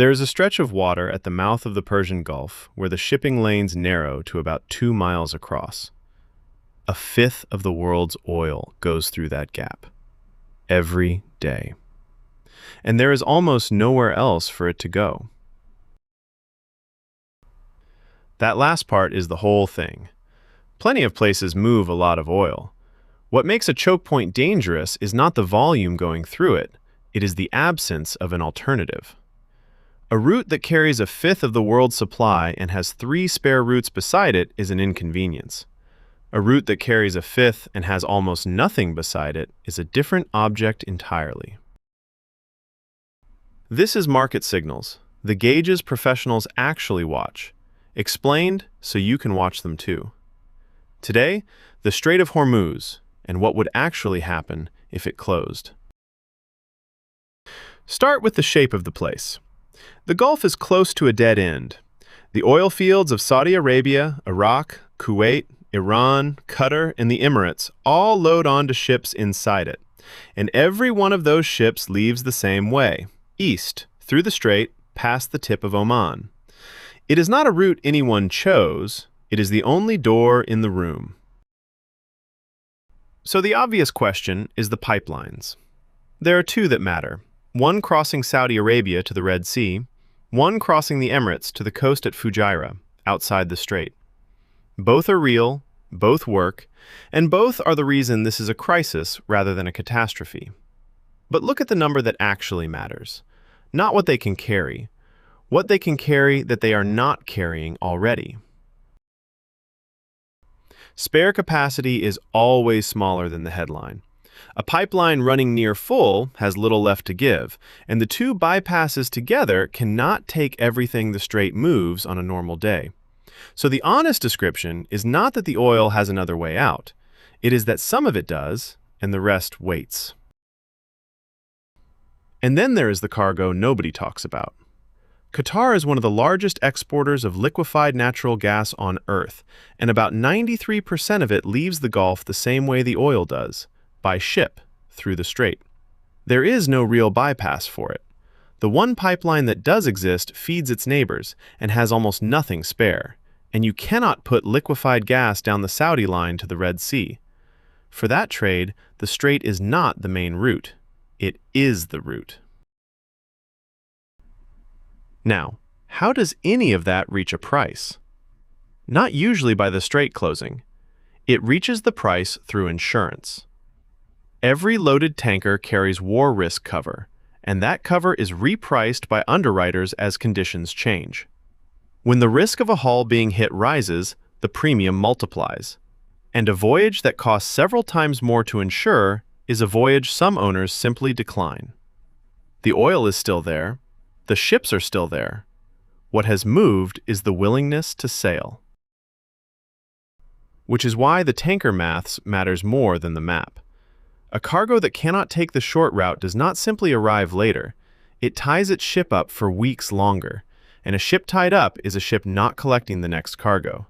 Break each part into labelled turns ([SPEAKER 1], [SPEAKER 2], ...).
[SPEAKER 1] There is a stretch of water at the mouth of the Persian Gulf where the shipping lanes narrow to about 2 miles across. A fifth of the world's oil goes through that gap every day. And there is almost nowhere else for it to go. That last part is the whole thing. Plenty of places move a lot of oil. What makes a choke point dangerous is not the volume going through it, it is the absence of an alternative. A route that carries a fifth of the world's supply and has 3 spare routes beside it is an inconvenience. A route that carries a fifth and has almost nothing beside it is a different object entirely. This is market signals, the gauges professionals actually watch, explained so you can watch them too. Today, the Strait of Hormuz, and what would actually happen if it closed. Start with the shape of the place. The Gulf is close to a dead end. The oil fields of Saudi Arabia, Iraq, Kuwait, Iran, Qatar, and the Emirates all load onto ships inside it. And every one of those ships leaves the same way, east, through the strait, past the tip of Oman. It is not a route anyone chose, it is the only door in the room. So the obvious question is the pipelines. There are 2 that matter, one crossing Saudi Arabia to the Red Sea, one crossing the Emirates to the coast at Fujairah, outside the strait. Both are real, both work, and both are the reason this is a crisis rather than a catastrophe. But look at the number that actually matters, not what they can carry, what they can carry that they are not carrying already. Spare capacity is always smaller than the headline. A pipeline running near full has little left to give, and the 2 bypasses together cannot take everything the strait moves on a normal day. So the honest description is not that the oil has another way out. It is that some of it does, and the rest waits. And then there is the cargo nobody talks about. Qatar is one of the largest exporters of liquefied natural gas on Earth, and about 93% of it leaves the Gulf the same way the oil does, by ship, through the strait. There is no real bypass for it. The one pipeline that does exist feeds its neighbors and has almost nothing spare, and you cannot put liquefied gas down the Saudi line to the Red Sea. For that trade, the strait is not the main route. It is the route. Now, how does any of that reach a price? Not usually by the strait closing. It reaches the price through insurance. Every loaded tanker carries war risk cover, and that cover is repriced by underwriters as conditions change. When the risk of a hull being hit rises, the premium multiplies. And a voyage that costs several times more to insure is a voyage some owners simply decline. The oil is still there. The ships are still there. What has moved is the willingness to sail. Which is why the tanker maths matters more than the map. A cargo that cannot take the short route does not simply arrive later. It ties its ship up for weeks longer, and a ship tied up is a ship not collecting the next cargo.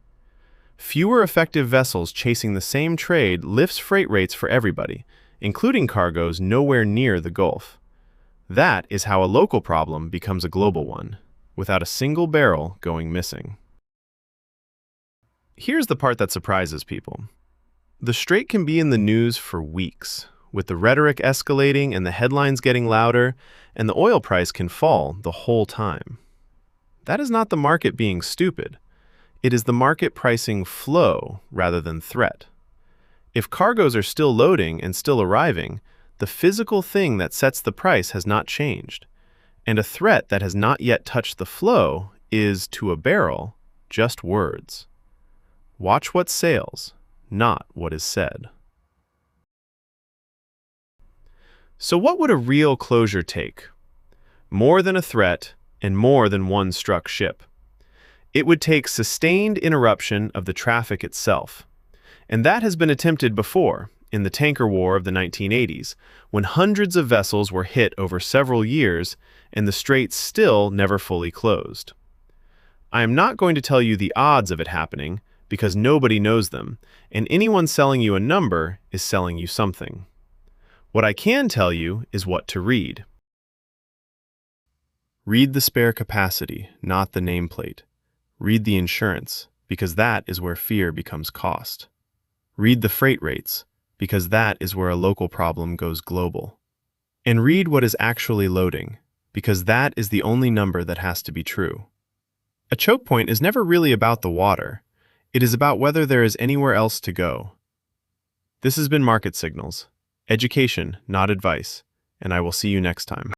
[SPEAKER 1] Fewer effective vessels chasing the same trade lifts freight rates for everybody, including cargoes nowhere near the Gulf. That is how a local problem becomes a global one, without a single barrel going missing. Here's the part that surprises people. The strait can be in the news for weeks, with the rhetoric escalating and the headlines getting louder, and the oil price can fall the whole time. That is not the market being stupid. It is the market pricing flow rather than threat. If cargoes are still loading and still arriving, the physical thing that sets the price has not changed, and a threat that has not yet touched the flow is, to a barrel, just words. Watch what sails, not what is said. So what would a real closure take? More than a threat and more than one struck ship. It would take sustained interruption of the traffic itself. And that has been attempted before, in the tanker war of the 1980s, when hundreds of vessels were hit over several years and the strait still never fully closed. I am not going to tell you the odds of it happening, because nobody knows them, and anyone selling you a number is selling you something. What I can tell you is what to read. Read the spare capacity, not the nameplate. Read the insurance, because that is where fear becomes cost. Read the freight rates, because that is where a local problem goes global. And read what is actually loading, because that is the only number that has to be true. A choke point is never really about the water. It is about whether there is anywhere else to go. This has been Market Signals. Education, not advice, and I will see you next time.